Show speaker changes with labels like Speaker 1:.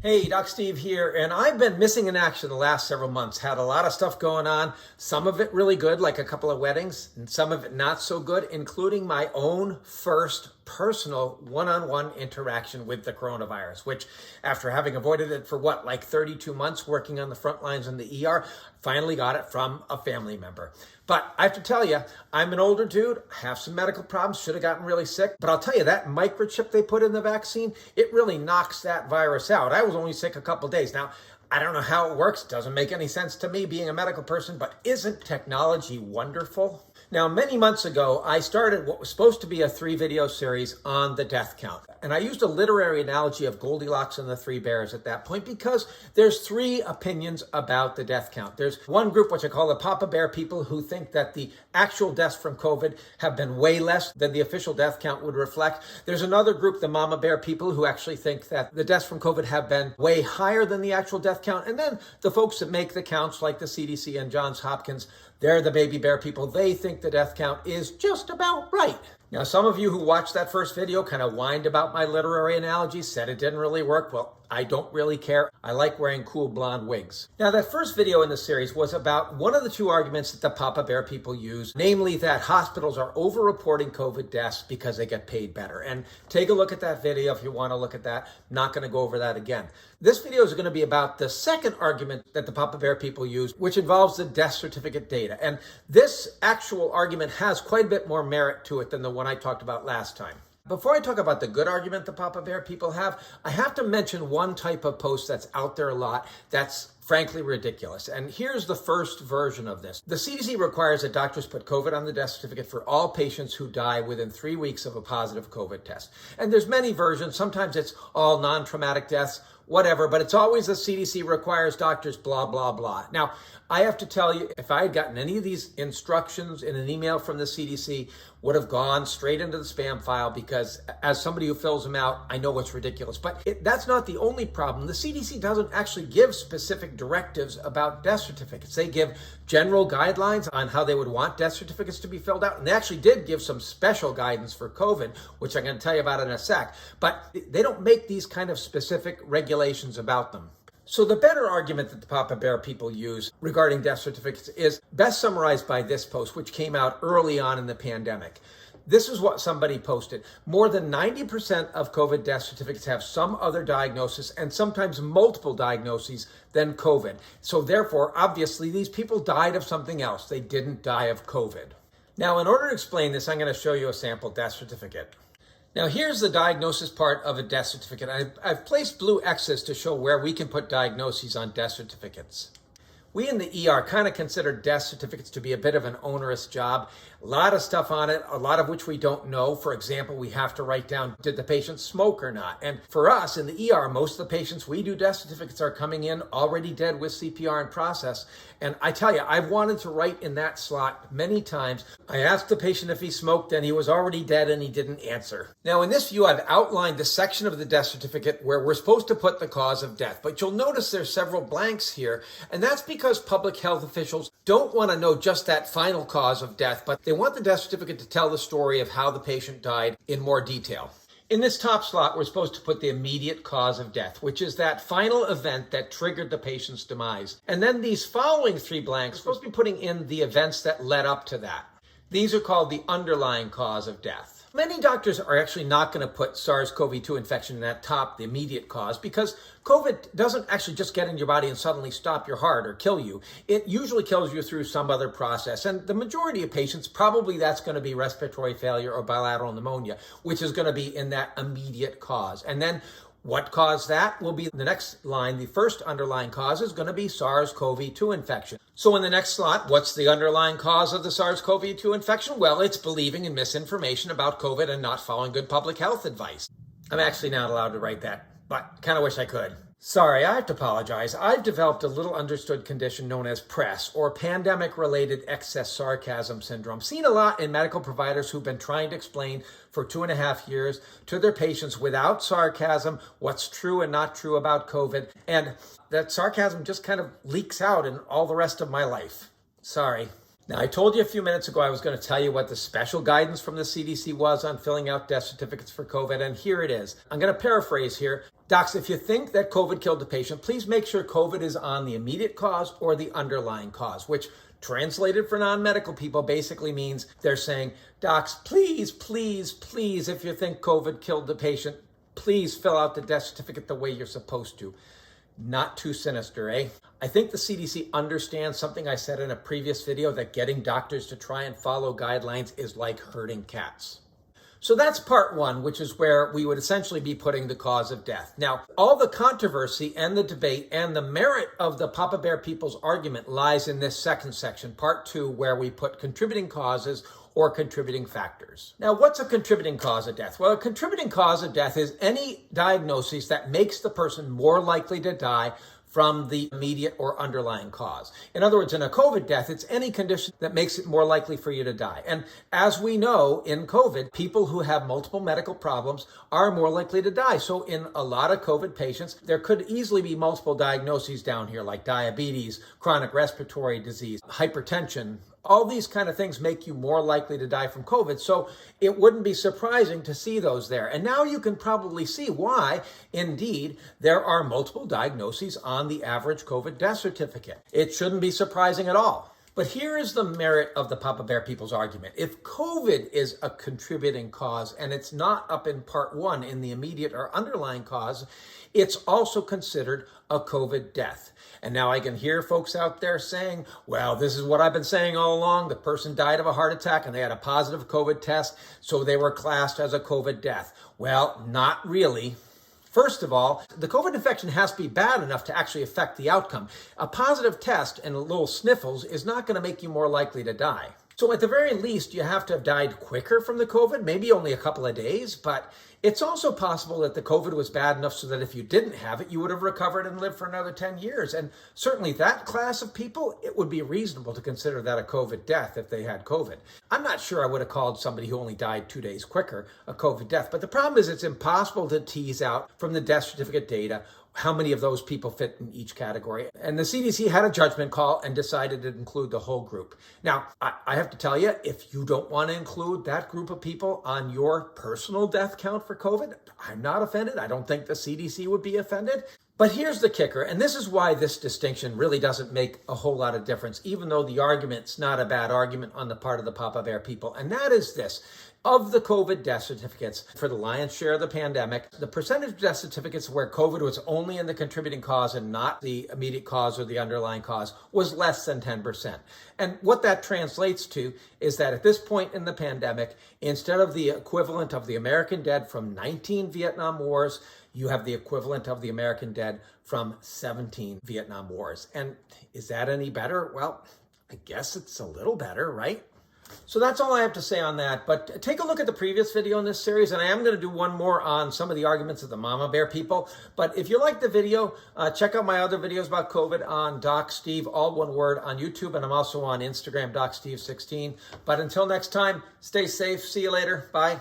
Speaker 1: Hey, Doc Steve here, and I've been missing in action the last several months. Had a lot of stuff going on, some of it really good, like a couple of weddings, and some of it not so good, including my own first personal one-on-one interaction with the coronavirus, which after having avoided it for like 32 months working on the front lines in the ER, finally got it from a family member. But I have to tell you, I'm an older dude, I have some medical problems, should have gotten really sick. But I'll tell you, that microchip they put in the vaccine, it really knocks that virus out. I was only sick a couple days. Now, I don't know how it works. It doesn't make any sense to me being a medical person, but isn't technology wonderful? Now, many months ago, I started what was supposed to be a 3-video series on the death count. And I used a literary analogy of Goldilocks and the Three Bears at that point because there's 3 opinions about the death count. There's one group, which I call the Papa Bear people, who think that the actual deaths from COVID have been way less than the official death count would reflect. There's another group, the Mama Bear people, who actually think that the deaths from COVID have been way higher than the actual death count. And then the folks that make the counts, like the CDC and Johns Hopkins, they're the Baby Bear people. They think the death count is just about right. Now, some of you who watched that first video kind of whined about my literary analogy, said it didn't really work. Well, I don't really care. I like wearing cool blonde wigs. Now, that first video in the series was about one of the 2 arguments that the Papa Bear people use, namely that hospitals are over-reporting COVID deaths because they get paid better. And take a look at that video if you want to look at that. I'm not going to go over that again. This video is going to be about the second argument that the Papa Bear people use, which involves the death certificate data. And this actual argument has quite a bit more merit to it than the one I talked about last time. Before I talk about the good argument the Papa Bear people have, I have to mention one type of post that's out there a lot that's frankly ridiculous. And here's the first version of this. The CDC requires that doctors put COVID on the death certificate for all patients who die within 3 weeks of a positive COVID test. And there's many versions. Sometimes it's all non-traumatic deaths, whatever, but it's always the CDC requires doctors, blah, blah, blah. Now, I have to tell you, if I had gotten any of these instructions in an email from the CDC, would have gone straight into the spam file because as somebody who fills them out, I know it's ridiculous. But that's not the only problem. The CDC doesn't actually give specific directives about death certificates. They give general guidelines on how they would want death certificates to be filled out. And they actually did give some special guidance for COVID, which I'm going to tell you about in a sec. But they don't make these kind of specific regulations about them. So the better argument that the Papa Bear people use regarding death certificates is best summarized by this post, which came out early on in the pandemic. This is what somebody posted. More than 90% of COVID death certificates have some other diagnosis and sometimes multiple diagnoses than COVID. So therefore, obviously, these people died of something else. They didn't die of COVID. Now, in order to explain this, I'm going to show you a sample death certificate. Now, here's the diagnosis part of a death certificate. I've placed blue X's to show where we can put diagnoses on death certificates. We in the ER kind of consider death certificates to be a bit of an onerous job. A lot of stuff on it, a lot of which we don't know. For example, we have to write down, did the patient smoke or not? And for us in the ER, most of the patients we do death certificates are coming in already dead with CPR in process. And I tell you, I've wanted to write in that slot many times. I asked the patient if he smoked and he was already dead and he didn't answer. Now in this view, I've outlined the section of the death certificate where we're supposed to put the cause of death. But you'll notice there's several blanks here. And that's because public health officials don't want to know just that final cause of death, but they want the death certificate to tell the story of how the patient died in more detail. In this top slot, we're supposed to put the immediate cause of death, which is that final event that triggered the patient's demise. And then these following 3 blanks, we're supposed to be putting in the events that led up to that. These are called the underlying cause of death. Many doctors are actually not going to put SARS-CoV-2 infection in that top, the immediate cause, because COVID doesn't actually just get in your body and suddenly stop your heart or kill you. It usually kills you through some other process. And the majority of patients, probably that's going to be respiratory failure or bilateral pneumonia, which is going to be in that immediate cause. And then what caused that will be the next line. The first underlying cause is going to be SARS-CoV-2 infection. So in the next slot, what's the underlying cause of the SARS-CoV-2 infection? Well, it's believing in misinformation about COVID and not following good public health advice. I'm actually not allowed to write that, but kind of wish I could. Sorry, I have to apologize. I've developed a little understood condition known as PRES, or pandemic-related excess sarcasm syndrome, seen a lot in medical providers who've been trying to explain for 2.5 years to their patients without sarcasm what's true and not true about COVID. And that sarcasm just kind of leaks out in all the rest of my life. Sorry. Now, I told you a few minutes ago I was going to tell you what the special guidance from the CDC was on filling out death certificates for COVID, and here it is. I'm going to paraphrase here. Docs, if you think that COVID killed the patient, please make sure COVID is on the immediate cause or the underlying cause, which translated for non-medical people basically means they're saying, docs, please, please, please, if you think COVID killed the patient, please fill out the death certificate the way you're supposed to. Not too sinister, eh? I think the CDC understands something I said in a previous video, that getting doctors to try and follow guidelines is like herding cats. So that's part one, which is where we would essentially be putting the cause of death. Now, all the controversy and the debate and the merit of the Papa Bear people's argument lies in this second section, part two, where we put contributing causes or contributing factors. Now, what's a contributing cause of death? Well, a contributing cause of death is any diagnosis that makes the person more likely to die from the immediate or underlying cause. In other words, in a COVID death, it's any condition that makes it more likely for you to die. And as we know, in COVID, people who have multiple medical problems are more likely to die. So in a lot of COVID patients, there could easily be multiple diagnoses down here, like diabetes, chronic respiratory disease, hypertension. All these kind of things make you more likely to die from COVID, so it wouldn't be surprising to see those there. And now you can probably see why, indeed, there are multiple diagnoses on the average COVID death certificate. It shouldn't be surprising at all. But here is the merit of the Papa Bear people's argument. If COVID is a contributing cause, and it's not up in part one in the immediate or underlying cause, it's also considered a COVID death. And now I can hear folks out there saying, well, this is what I've been saying all along. The person died of a heart attack and they had a positive COVID test, so they were classed as a COVID death. Well, not really. First of all, the COVID infection has to be bad enough to actually affect the outcome. A positive test and a little sniffles is not going to make you more likely to die. So at the very least, you have to have died quicker from the COVID, maybe only a couple of days, but it's also possible that the COVID was bad enough so that if you didn't have it, you would have recovered and lived for another 10 years. And certainly that class of people, it would be reasonable to consider that a COVID death if they had COVID. I'm not sure I would have called somebody who only died 2 days quicker a COVID death, but the problem is it's impossible to tease out from the death certificate data how many of those people fit in each category. And the CDC had a judgment call and decided to include the whole group. Now, I have to tell you, if you don't want to include that group of people on your personal death count for COVID, I'm not offended. I don't think the CDC would be offended. But here's the kicker, and this is why this distinction really doesn't make a whole lot of difference, even though the argument's not a bad argument on the part of the Papa Bear people. And that is this. Of the COVID death certificates for the lion's share of the pandemic, the percentage of death certificates where COVID was only in the contributing cause and not the immediate cause or the underlying cause was less than 10%. And what that translates to is that at this point in the pandemic, instead of the equivalent of the American dead from 19 Vietnam Wars, you have the equivalent of the American dead from 17 Vietnam Wars. And is that any better? Well, I guess it's a little better, right? So that's all I have to say on that, but take a look at the previous video in this series, and I am going to do one more on some of the arguments of the Mama Bear people. But if you like the video, check out my other videos about COVID on Doc Steve, all one word, on YouTube, and I'm also on Instagram, DocSteve16. But until next time, stay safe. See you later. Bye.